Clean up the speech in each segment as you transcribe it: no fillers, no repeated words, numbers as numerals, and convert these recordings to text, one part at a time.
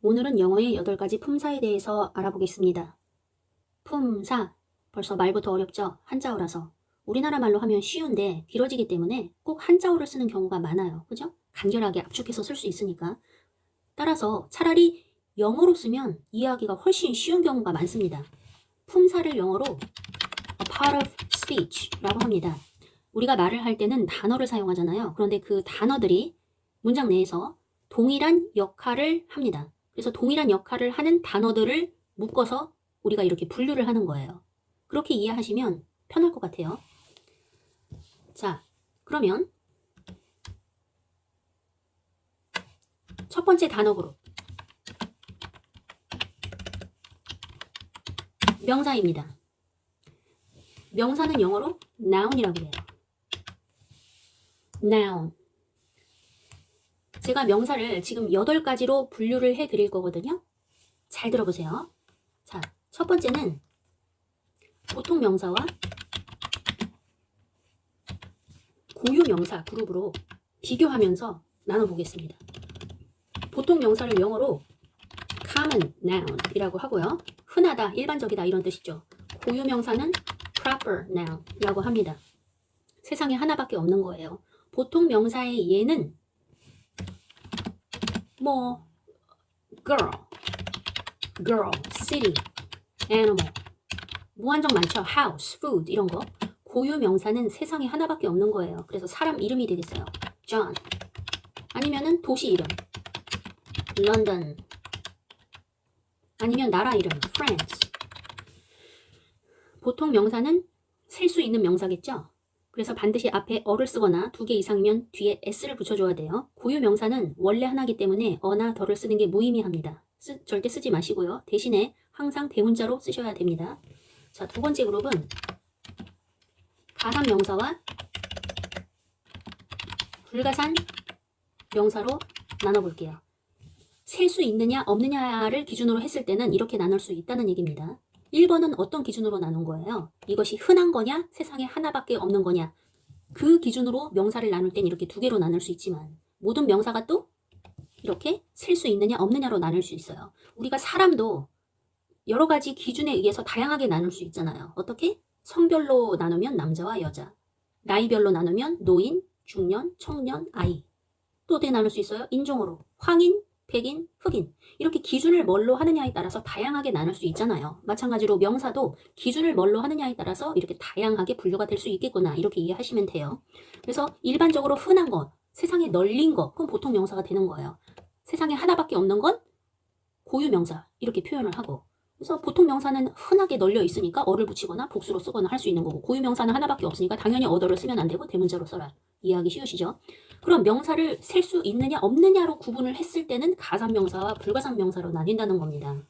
오늘은 영어의 8가지 품사에 대해서 알아보겠습니다. 품사, 벌써 말부터 어렵죠? 한자어라서. 우리나라 말로 하면 쉬운데 길어지기 때문에 꼭 한자어를 쓰는 경우가 많아요. 그죠? 간결하게 압축해서 쓸 수 있으니까. 따라서 차라리 영어로 쓰면 이해하기가 훨씬 쉬운 경우가 많습니다. 품사를 영어로 a part of speech라고 합니다. 우리가 말을 할 때는 단어를 사용하잖아요. 그런데 그 단어들이 문장 내에서 동일한 역할을 합니다. 그래서 동일한 역할을 하는 단어들을 묶어서 우리가 이렇게 분류를 하는 거예요. 그렇게 이해하시면 편할 것 같아요. 자, 그러면 첫 번째 단어 그룹. 명사입니다. 명사는 영어로 noun이라고 해요. noun. 제가 명사를 지금 8가지로 분류를 해 드릴 거거든요. 잘 들어보세요. 자, 첫 번째는 보통 명사와 고유 명사 그룹으로 비교하면서 나눠보겠습니다. 보통 명사를 영어로 common noun이라고 하고요. 흔하다, 일반적이다 이런 뜻이죠. 고유 명사는 proper noun이라고 합니다. 세상에 하나밖에 없는 거예요. 보통 명사의 예는 뭐 girl, city, animal, 무한정 많죠. house, food 이런 거. 고유 명사는 세상에 하나밖에 없는 거예요. 그래서 사람 이름이 되겠어요. John. 아니면은 도시 이름. London. 아니면 나라 이름. France. 보통 명사는 셀 수 있는 명사겠죠. 그래서 반드시 앞에 어를 쓰거나 2개 이상이면 뒤에 s를 붙여줘야 돼요. 고유 명사는 원래 하나이기 때문에 어나 더를 쓰는 게 무의미합니다. 절대 쓰지 마시고요. 대신에 항상 대문자로 쓰셔야 됩니다. 자, 두 번째 그룹은 가산 명사와 불가산 명사로 나눠볼게요. 셀 수 있느냐 없느냐를 기준으로 했을 때는 이렇게 나눌 수 있다는 얘기입니다. 1번은 어떤 기준으로 나눈 거예요? 이것이 흔한 거냐? 세상에 하나밖에 없는 거냐? 그 기준으로 명사를 나눌 땐 이렇게 2개로 나눌 수 있지만 모든 명사가 또 이렇게 셀 수 있느냐 없느냐로 나눌 수 있어요. 우리가 사람도 여러 가지 기준에 의해서 다양하게 나눌 수 있잖아요. 어떻게? 성별로 나누면 남자와 여자, 나이별로 나누면 노인, 중년, 청년, 아이. 또 어떻게 나눌 수 있어요? 인종으로 황인, 백인, 흑인. 이렇게 기준을 뭘로 하느냐에 따라서 다양하게 나눌 수 있잖아요. 마찬가지로 명사도 기준을 뭘로 하느냐에 따라서 이렇게 다양하게 분류가 될 수 있겠구나. 이렇게 이해하시면 돼요. 그래서 일반적으로 흔한 것, 세상에 널린 것, 그건 보통 명사가 되는 거예요. 세상에 하나밖에 없는 건 고유 명사 이렇게 표현을 하고, 그래서 보통 명사는 흔하게 널려 있으니까 어를 붙이거나 복수로 쓰거나 할 수 있는 거고, 고유 명사는 하나밖에 없으니까 당연히 어더를 쓰면 안 되고 대문자로 써라. 이해하기 쉬우시죠? 그럼 명사를 셀 수 있느냐 없느냐로 구분을 했을 때는 가산 명사와 불가산 명사로 나뉜다는 겁니다.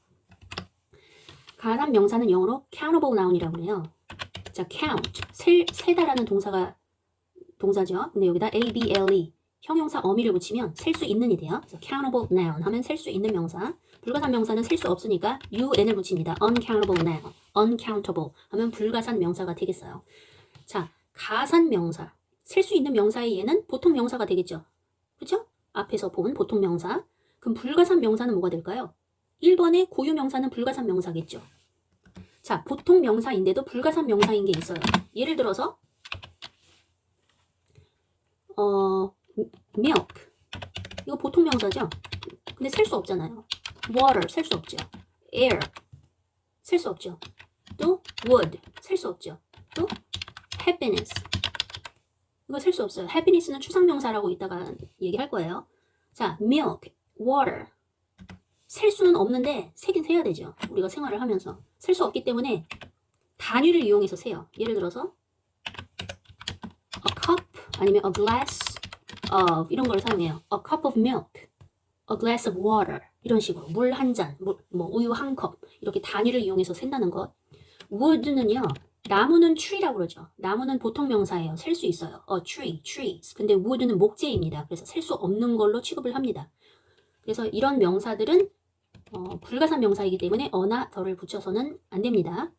가산 명사는 영어로 countable noun이라고 해요. 자, count, 세다라는 동사죠. 근데 여기다 able, 형용사 어미를 붙이면 셀 수 있는이 돼요. 그래서 countable noun 하면 셀 수 있는 명사. 불가산 명사는 셀 수 없으니까 un을 붙입니다. uncountable noun, uncountable 하면 불가산 명사가 되겠어요. 자, 가산 명사. 셀 수 있는 명사의 얘는 보통 명사가 되겠죠. 그렇죠? 앞에서 본 보통 명사. 그럼 불가산 명사는 뭐가 될까요? 1번의 고유 명사는 불가산 명사겠죠. 자, 보통 명사인데도 불가산 명사인 게 있어요. 예를 들어서 milk. 이거 보통 명사죠? 근데 셀 수 없잖아요. water 셀 수 없죠. air 셀 수 없죠. 또 wood 셀 수 없죠. 또 happiness 이거 셀 수 없어요. happiness는 추상명사라고 이따가 얘기할 거예요. 자, milk, water 셀 수는 없는데 세긴 세야 되죠. 우리가 생활을 하면서 셀 수 없기 때문에 단위를 이용해서 세요. 예를 들어서 a cup 아니면 a glass of 이런 걸 사용해요. a cup of milk, a glass of water 이런 식으로 물 한 잔, 뭐 우유 한 컵 이렇게 단위를 이용해서 센다는 것. wood는요. 나무는 tree라고 그러죠. 나무는 보통 명사예요. 셀 수 있어요. a tree, trees. 근데 wood는 목재입니다. 그래서 셀 수 없는 걸로 취급을 합니다. 그래서 이런 명사들은 불가산 명사이기 때문에 어나 더를 붙여서는 안 됩니다.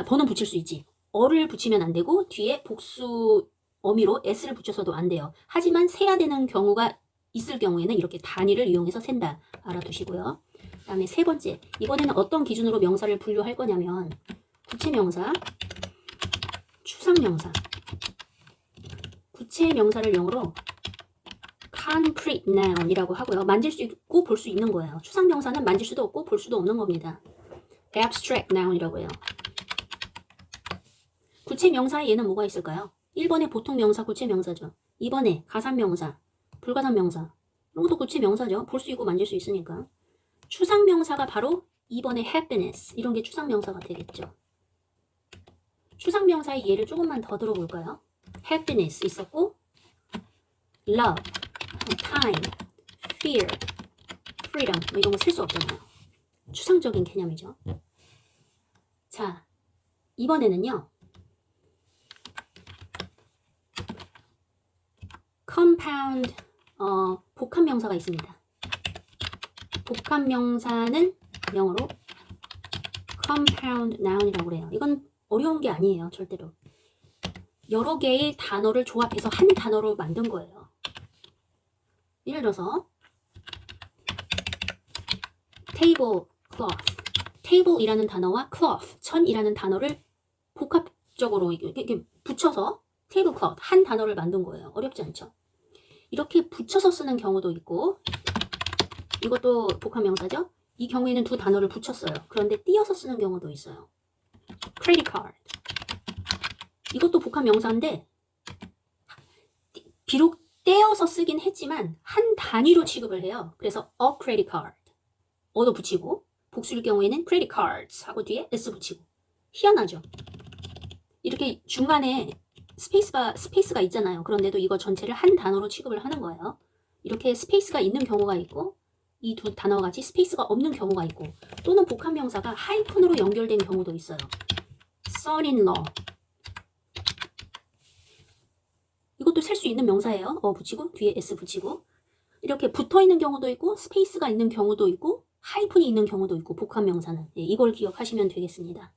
더는 붙일 수 있지. 어를 붙이면 안 되고 뒤에 복수 어미로 s를 붙여서도 안 돼요. 하지만 세야 되는 경우가 있을 경우에는 이렇게 단위를 이용해서 센다. 알아두시고요. 그 다음에 세 번째, 이번에는 어떤 기준으로 명사를 분류할 거냐면 구체명사, 추상명사. 구체명사를 영어로 concrete noun이라고 하고요. 만질 수 있고 볼 수 있는 거예요. 추상명사는 만질 수도 없고 볼 수도 없는 겁니다. abstract noun이라고 해요. 구체명사에 얘는 뭐가 있을까요? 1번에 보통명사 구체명사죠. 2번에 가산명사, 불가산명사. 이런 것도 구체명사죠. 볼 수 있고 만질 수 있으니까. 추상명사가 바로 2번에 happiness. 이런 게 추상명사가 되겠죠. 추상명사의 예를 조금만 더 들어볼까요? happiness 있었고 love, time, fear, freedom 뭐 이런 거 쓸 수 없잖아요. 추상적인 개념이죠. 자, 이번에는요. compound, 복합명사가 있습니다. 복합명사는 영어로 compound noun이라고 해요. 이건 어려운 게 아니에요. 절대로. 여러 개의 단어를 조합해서 한 단어로 만든 거예요. 예를 들어서 table, cloth. table이라는 단어와 cloth, 천이라는 단어를 복합적으로 이렇게 붙여서 table cloth, 한 단어를 만든 거예요. 어렵지 않죠? 이렇게 붙여서 쓰는 경우도 있고, 이것도 복합명사죠? 이 경우에는 두 단어를 붙였어요. 그런데 띄어서 쓰는 경우도 있어요. credit card. 이것도 복합명사인데 비록 떼어서 쓰긴 했지만 한 단위로 취급을 해요. 그래서 a credit card. 어도 붙이고, 복수일 경우에는 credit cards 하고 뒤에 s 붙이고. 희한하죠? 이렇게 중간에 스페이스가 있잖아요. 그런데도 이거 전체를 한 단어로 취급을 하는 거예요. 이렇게 스페이스가 있는 경우가 있고, 이 두 단어가 같이 스페이스가 없는 경우가 있고, 또는 복합명사가 하이픈으로 연결된 경우도 있어요. son-in-law. 이것도 셀 수 있는 명사예요. 붙이고 뒤에 s 붙이고. 이렇게 붙어있는 경우도 있고 스페이스가 있는 경우도 있고 하이픈이 있는 경우도 있고 복합명사는. 이걸 기억하시면 되겠습니다.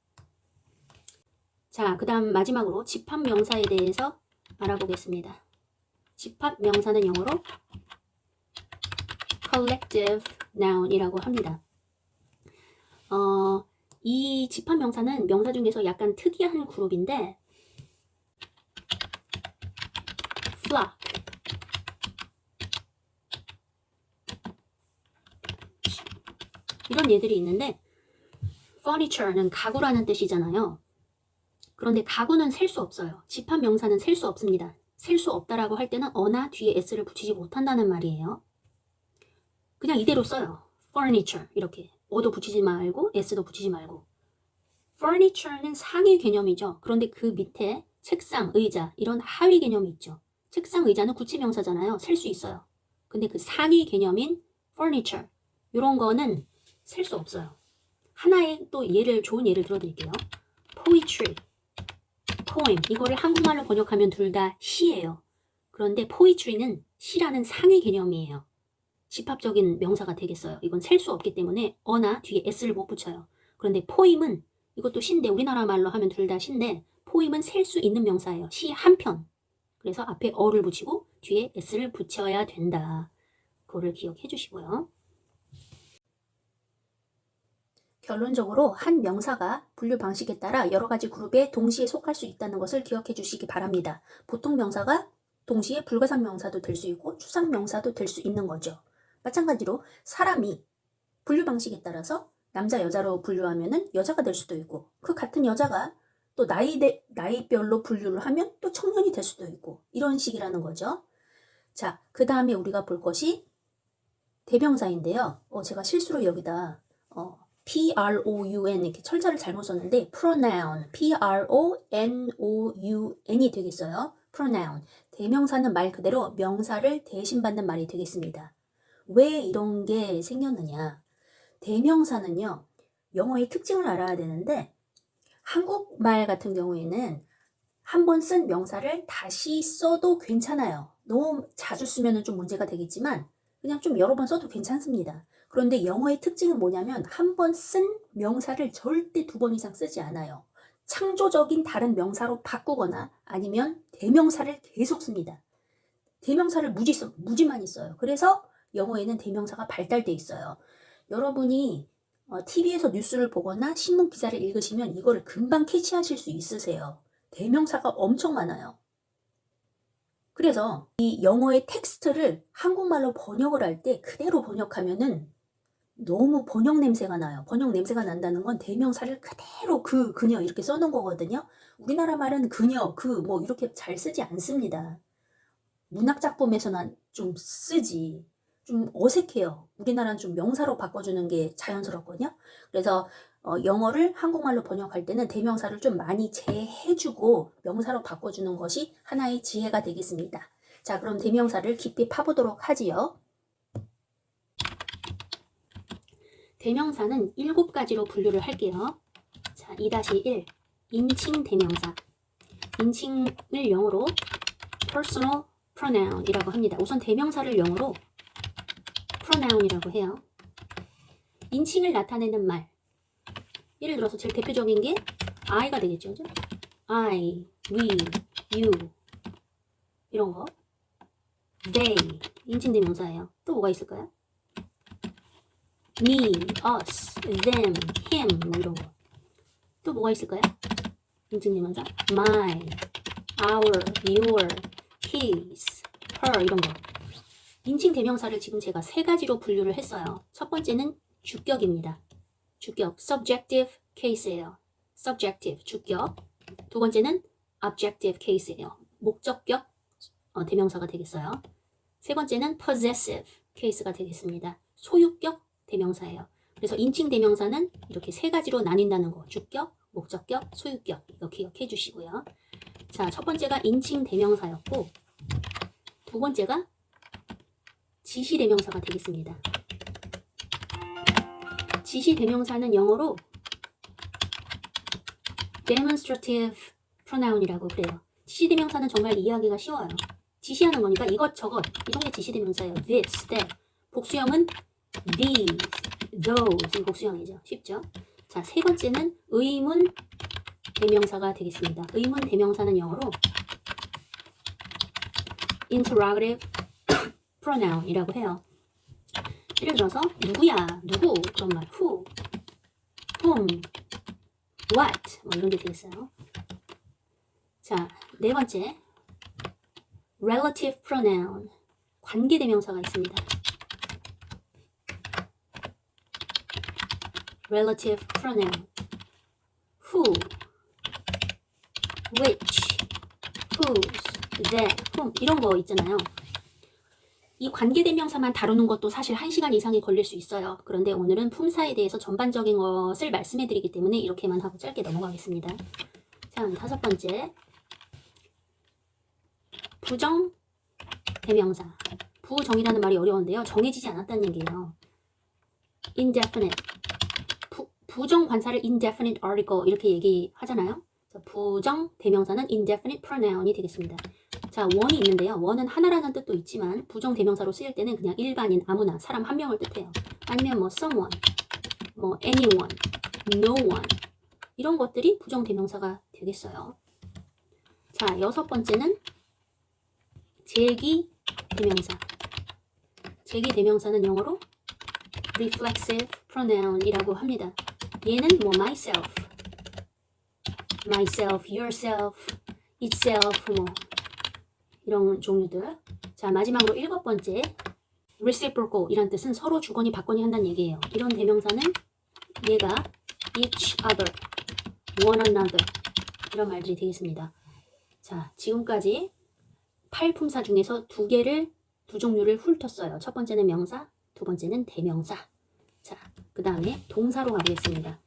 자, 그 다음 마지막으로 집합명사에 대해서 알아보겠습니다. 집합명사는 영어로 collective noun이라고 합니다. 이 집합명사는 명사 중에서 약간 특이한 그룹인데 flock, 이런 예들이 있는데 furniture는 가구라는 뜻이잖아요. 그런데 가구는 셀 수 없어요. 집합명사는 셀 수 없습니다. 셀 수 없다라고 할 때는 어나 뒤에 s를 붙이지 못한다는 말이에요. 그냥 이대로 써요. furniture 이렇게 어도 붙이지 말고 s도 붙이지 말고. furniture는 상위 개념이죠. 그런데 그 밑에 책상, 의자 이런 하위 개념이 있죠. 책상, 의자는 구체명사잖아요. 셀 수 있어요. 근데 그 상위 개념인 furniture 이런 거는 셀 수 없어요. 하나의 또 좋은 예를 들어드릴게요. poetry, poem 이거를 한국말로 번역하면 둘 다 시예요. 그런데 poetry는 시라는 상위 개념이에요. 집합적인 명사가 되겠어요. 이건 셀 수 없기 때문에 어나 뒤에 s를 못 붙여요. 그런데 poem은 이것도 시인데 우리나라 말로 하면 둘 다 시인데 poem은 셀 수 있는 명사예요. 시 한 편. 그래서 앞에 어를 붙이고 뒤에 s를 붙여야 된다. 그거를 기억해 주시고요. 결론적으로 한 명사가 분류 방식에 따라 여러 가지 그룹에 동시에 속할 수 있다는 것을 기억해 주시기 바랍니다. 보통 명사가 동시에 불가산 명사도 될 수 있고 추상 명사도 될 수 있는 거죠. 마찬가지로 사람이 분류 방식에 따라서 남자, 여자로 분류하면은 여자가 될 수도 있고 그 같은 여자가 또 나이별로 분류를 하면 또 청년이 될 수도 있고 이런 식이라는 거죠. 자, 그 다음에 우리가 볼 것이 대명사인데요. 제가 실수로 여기다 pronoun 이렇게 철자를 잘못 썼는데 pronoun, pronoun이 되겠어요. pronoun. 대명사는 말 그대로 명사를 대신받는 말이 되겠습니다. 왜 이런 게 생겼느냐? 대명사는요. 영어의 특징을 알아야 되는데 한국말 같은 경우에는 한 번 쓴 명사를 다시 써도 괜찮아요. 너무 자주 쓰면 좀 문제가 되겠지만 그냥 좀 여러 번 써도 괜찮습니다. 그런데 영어의 특징은 뭐냐면 한 번 쓴 명사를 절대 두 번 이상 쓰지 않아요. 창조적인 다른 명사로 바꾸거나 아니면 대명사를 계속 씁니다. 대명사를 무지 많이 써요. 그래서 영어에는 대명사가 발달돼 있어요. 여러분이 TV에서 뉴스를 보거나 신문 기사를 읽으시면 이거를 금방 캐치하실 수 있으세요. 대명사가 엄청 많아요. 그래서 이 영어의 텍스트를 한국말로 번역을 할 때 그대로 번역하면은 너무 번역 냄새가 나요. 번역 냄새가 난다는 건 대명사를 그대로 그녀 이렇게 써놓은 거거든요. 우리나라 말은 그녀, 뭐 이렇게 잘 쓰지 않습니다. 문학작품에서는 좀 쓰지. 좀 어색해요. 우리나라는 좀 명사로 바꿔주는 게 자연스럽거든요. 그래서 영어를 한국말로 번역할 때는 대명사를 좀 많이 제해주고 명사로 바꿔주는 것이 하나의 지혜가 되겠습니다. 자, 그럼 대명사를 깊이 파보도록 하지요. 대명사는 7가지로 분류를 할게요. 자, 2-1 인칭 대명사. 인칭을 영어로 personal pronoun이라고 합니다. 우선 대명사를 영어로 pronoun이라고 해요. 인칭을 나타내는 말. 예를 들어서 제일 대표적인 게 I가 되겠죠. 그죠? I, we, you 이런 거. They 인칭 대명사예요. 또 뭐가 있을까요? Me, us, them, him 뭐 이런 거. 또 뭐가 있을까요? 인칭 대명사 my, our, your, his, her 이런 거. 인칭 대명사를 지금 제가 3가지로 분류를 했어요. 첫 번째는 주격입니다. 주격, subjective case예요. subjective, 주격. 두 번째는 objective case예요. 목적격 대명사가 되겠어요. 세 번째는 possessive case가 되겠습니다. 소유격 대명사예요. 그래서 인칭 대명사는 이렇게 3가지로 나뉜다는 거. 주격, 목적격, 소유격. 이거 기억해 주시고요. 자, 첫 번째가 인칭 대명사였고 두 번째가 지시 대명사가 되겠습니다. 지시 대명사는 영어로 demonstrative pronoun이라고 그래요. 지시 대명사는 정말 이해하기가 쉬워요. 지시하는 거니까 이것저것 이런 게 지시 대명사예요. this, that. 복수형은 these, those 복수형이죠. 쉽죠? 자, 세 번째는 의문 대명사가 되겠습니다. 의문 대명사는 영어로 interrogative pronoun이라고 해요. 예를 들어서 누구야, 누구 그런 말 who, whom, what 뭐 이런 게 되겠어요. 자, 네 번째 relative pronoun 관계 대명사가 있습니다. relative pronoun who, which, whose, that, whom 이런 거 있잖아요. 이 관계대명사만 다루는 것도 사실 1시간 이상이 걸릴 수 있어요. 그런데 오늘은 품사에 대해서 전반적인 것을 말씀해 드리기 때문에 이렇게만 하고 짧게 넘어가겠습니다. 자, 5번째 부정 대명사. 부정이라는 말이 어려운데요. 정해지지 않았다는 얘기예요. indefinite. 부정 관사를 indefinite article 이렇게 얘기하잖아요. 자, 부정 대명사는 indefinite pronoun이 되겠습니다. 자, one이 있는데요. one은 하나라는 뜻도 있지만 부정 대명사로 쓰일 때는 그냥 일반인, 아무나, 사람 한 명을 뜻해요. 아니면 뭐 someone, 뭐 anyone, no one 이런 것들이 부정 대명사가 되겠어요. 자, 6번째는 제기 대명사. 제기 대명사는 영어로 reflexive pronoun이라고 합니다. 얘는 뭐 myself, yourself, itself 뭐 이런 종류들. 자, 마지막으로 7번째 reciprocal 이란 뜻은 서로 주거니 받거니 한다는 얘기예요. 이런 대명사는 얘가 each other, one another 이런 말들이 되겠습니다. 자, 지금까지 8품사 중에서 두 종류를 훑었어요. 첫 번째는 명사, 두 번째는 대명사. 자, 그 다음에 동사로 가보겠습니다.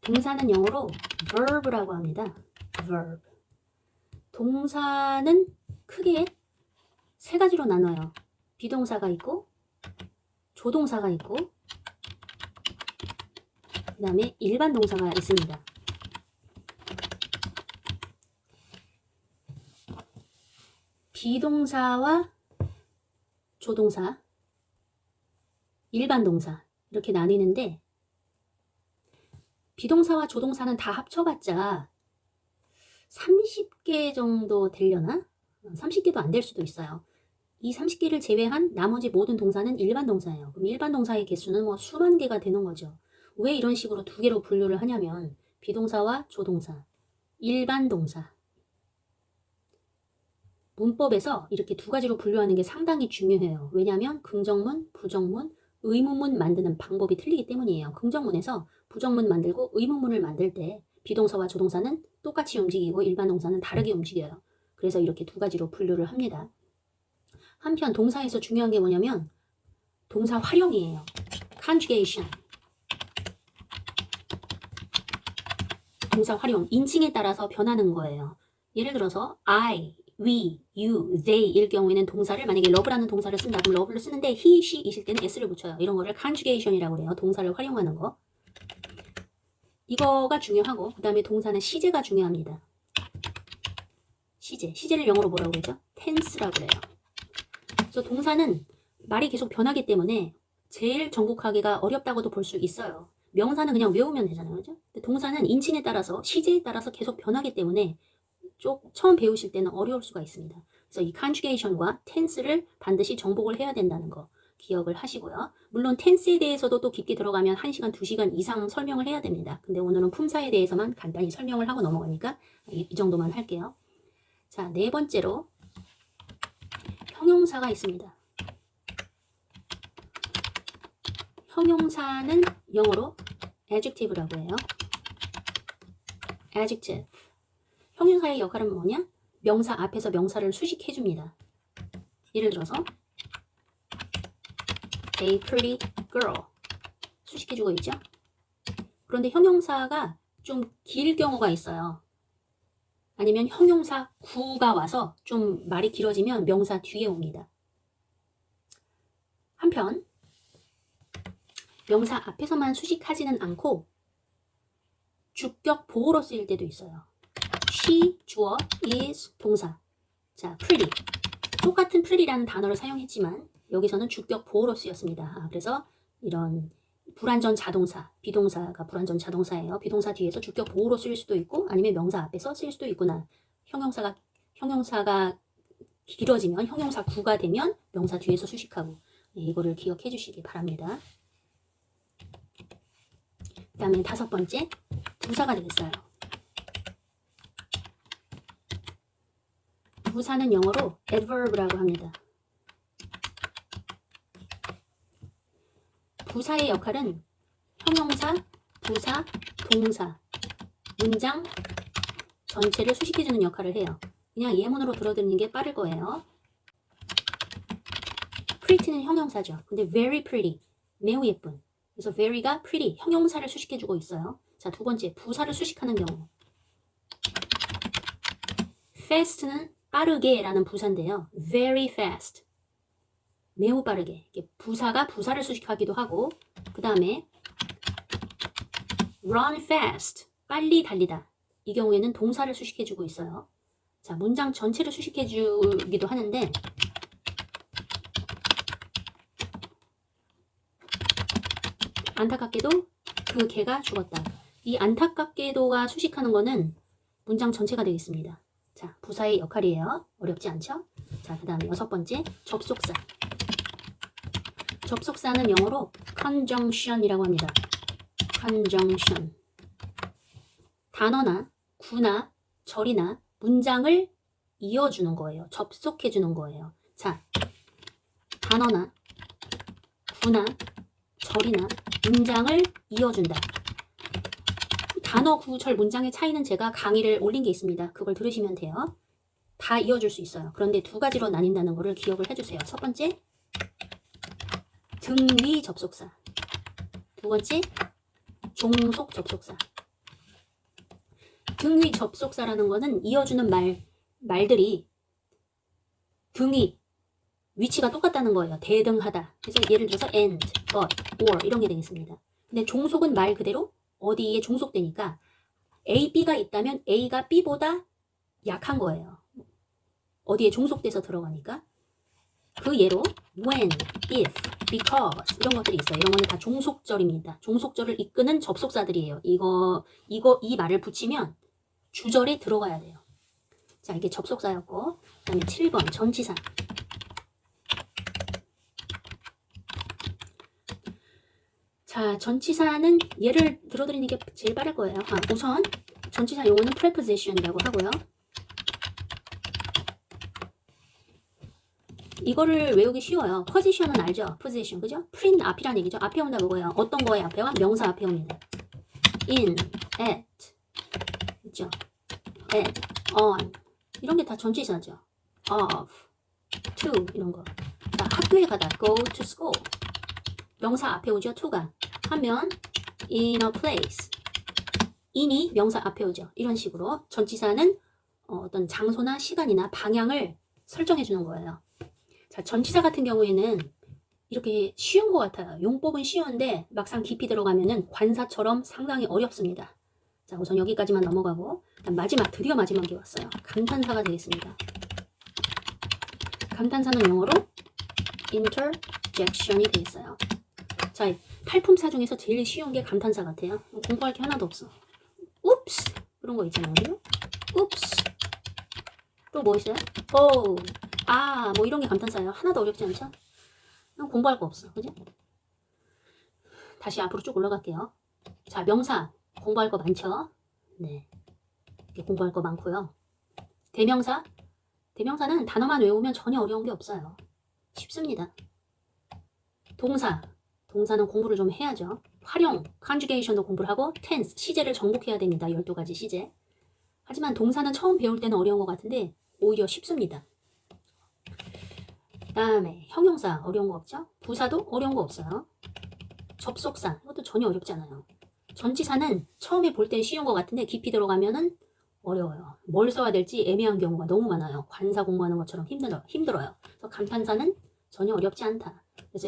동사는 영어로 verb라고 합니다. verb. 동사는 크게 3가지로 나눠요. 비동사가 있고 조동사가 있고 그 다음에 일반 동사가 있습니다. 비동사와 조동사, 일반 동사 이렇게 나뉘는데 비동사와 조동사는 다 합쳐봤자 30개 정도 되려나? 30개도 안 될 수도 있어요. 이 30개를 제외한 나머지 모든 동사는 일반 동사예요. 그럼 일반 동사의 개수는 뭐 수만 개가 되는 거죠. 왜 이런 식으로 두 개로 분류를 하냐면 비동사와 조동사, 일반 동사. 문법에서 이렇게 두 가지로 분류하는 게 상당히 중요해요. 왜냐하면 긍정문, 부정문, 의문문 만드는 방법이 틀리기 때문이에요. 긍정문에서 부정문 만들고 의문문을 만들 때 비동사와 조동사는 똑같이 움직이고 일반 동사는 다르게 움직여요. 그래서 이렇게 두 가지로 분류를 합니다. 한편 동사에서 중요한 게 뭐냐면 동사 활용이에요. conjugation. 동사 활용, 인칭에 따라서 변하는 거예요. 예를 들어서 I, we, you, they일 경우에는 동사를 만약에 love라는 동사를 쓴다. 그럼 love를 쓰는데 he, she 이실 때는 s를 붙여요. 이런 거를 conjugation이라고 그래요. 동사를 활용하는 거. 이거가 중요하고 그 다음에 동사는 시제가 중요합니다. 시제를 영어로 뭐라고 그러죠? tense라고 그래요. 그래서 동사는 말이 계속 변하기 때문에 제일 정복하기가 어렵다고도 볼 수 있어요. 명사는 그냥 외우면 되잖아요. 그죠? 근데 동사는 인칭에 따라서 시제에 따라서 계속 변하기 때문에 처음 배우실 때는 어려울 수가 있습니다. 그래서 이 conjugation과 tense를 반드시 정복을 해야 된다는 거 기억을 하시고요. 물론 tense에 대해서도 또 깊게 들어가면 1시간, 2시간 이상 설명을 해야 됩니다. 근데 오늘은 품사에 대해서만 간단히 설명을 하고 넘어가니까 이 정도만 할게요. 자, 네 번째로 형용사가 있습니다. 형용사는 영어로 adjective라고 해요. adjective. 형용사의 역할은 뭐냐? 명사 앞에서 명사를 수식해줍니다. 예를 들어서 a pretty girl 수식해주고 있죠? 그런데 형용사가 좀 길 경우가 있어요. 아니면 형용사 구가 와서 좀 말이 길어지면 명사 뒤에 옵니다. 한편 명사 앞에서만 수식하지는 않고 주격 보호로 쓰일 때도 있어요. she, 주어, is, 동사. 자, pretty. 똑같은 pretty라는 단어를 사용했지만 여기서는 주격 보호로 쓰였습니다. 그래서 이런 불완전 자동사, 비동사가 불완전 자동사예요. 비동사 뒤에서 주격 보호로 쓰일 수도 있고 아니면 명사 앞에서 쓰일 수도 있구나. 형용사가 길어지면 형용사 구가 되면 명사 뒤에서 수식하고 이거를 기억해 주시기 바랍니다. 그 다음에 다섯 번째 부사가 되겠어요. 부사는 영어로 adverb라고 합니다. 부사의 역할은 형용사, 부사, 동사, 문장 전체를 수식해주는 역할을 해요. 그냥 예문으로 들어드리는 게 빠를 거예요. pretty는 형용사죠. 근데 very pretty, 매우 예쁜. 그래서 very가 pretty, 형용사를 수식해주고 있어요. 자, 두 번째, 부사를 수식하는 경우. fast는 빠르게 라는 부사인데요. very fast. 매우 빠르게. 부사가 부사를 수식하기도 하고, 그 다음에 run fast. 빨리 달리다. 이 경우에는 동사를 수식해주고 있어요. 자, 문장 전체를 수식해주기도 하는데, 안타깝게도 그 개가 죽었다. 이 안타깝게도가 수식하는 거는 문장 전체가 되겠습니다. 자, 부사의 역할이에요. 어렵지 않죠? 자, 그 다음에 여섯 번째, 접속사. 접속사는 영어로 conjunction이라고 합니다. conjunction. 단어나 구나 절이나 문장을 이어주는 거예요. 접속해주는 거예요. 자, 단어나 구나 절이나 문장을 이어준다. 단어, 구, 절, 문장의 차이는 제가 강의를 올린 게 있습니다. 그걸 들으시면 돼요. 다 이어줄 수 있어요. 그런데 두 가지로 나뉜다는 거를 기억을 해주세요. 첫 번째, 등위 접속사. 두 번째, 종속 접속사. 등위 접속사라는 거는 이어주는 말들이 등위, 위치가 똑같다는 거예요. 대등하다. 그래서 예를 들어서 and, but, or 이런 게 되겠습니다. 근데 종속은 말 그대로 어디에 종속되니까 A, B가 있다면 A가 B보다 약한 거예요. 어디에 종속돼서 들어가니까. 그 예로 when, if, because 이런 것들이 있어요. 이런 거는 다 종속절입니다. 종속절을 이끄는 접속사들이에요. 이 말을 붙이면 주절에 들어가야 돼요. 자, 이게 접속사였고, 그 다음에 7번 전치사. 자, 전치사는 예를 들어드리는 게 제일 빠를 거예요. 우선 전치사 용어는 preposition이라고 하고요. 이거를 외우기 쉬워요. position은 알죠? position, 그죠? print 앞이란 얘기죠. 앞에 온다 뭐예요? 어떤 거에 앞에 와? 명사 앞에 옵니다. in, at, 있죠? at, on 이런 게 다 전치사죠. of, to 이런 거. 자, 학교에 가다 go to school. 명사 앞에 오죠. to가. 하면 in a place. in이 명사 앞에 오죠. 이런 식으로 전치사는 어떤 장소나 시간이나 방향을 설정해 주는 거예요. 자, 전치사 같은 경우에는 이렇게 쉬운 것 같아요. 용법은 쉬운데 막상 깊이 들어가면은 관사처럼 상당히 어렵습니다. 자, 우선 여기까지만 넘어가고 마지막, 드디어 마지막이 왔어요. 감탄사가 되겠습니다. 감탄사는 영어로 interjection이 되겠어요. 자, 팔품사 중에서 제일 쉬운 게 감탄사 같아요. 공부할 게 하나도 없어. 웁스 그런 거 있잖아요. 웁스 또 뭐 있어요? 오, 뭐 이런 게 감탄사예요. 하나도 어렵지 않죠? 공부할 거 없어. 그죠? 다시 앞으로 쭉 올라갈게요. 자, 명사 공부할 거 많죠? 네, 이렇게 공부할 거 많고요. 대명사, 대명사는 단어만 외우면 전혀 어려운 게 없어요. 쉽습니다. 동사, 동사는 공부를 좀 해야죠. 활용, conjugation도 공부를 하고 tense, 시제를 정복해야 됩니다. 12가지 시제. 하지만 동사는 처음 배울 때는 어려운 것 같은데 오히려 쉽습니다. 그 다음에 형용사 어려운 거 없죠? 부사도 어려운 거 없어요. 접속사 이것도 전혀 어렵지 않아요. 전치사는 처음에 볼 땐 쉬운 것 같은데 깊이 들어가면은 어려워요. 뭘 써야 될지 애매한 경우가 너무 많아요. 관사 공부하는 것처럼 힘들어요. 그래서 감탄사는 전혀 어렵지 않다. 그래서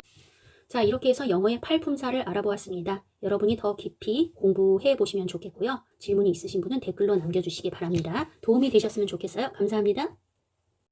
자, 이렇게 해서 영어의 팔품사를 알아보았습니다. 여러분이 더 깊이 공부해 보시면 좋겠고요. 질문이 있으신 분은 댓글로 남겨주시기 바랍니다. 도움이 되셨으면 좋겠어요. 감사합니다.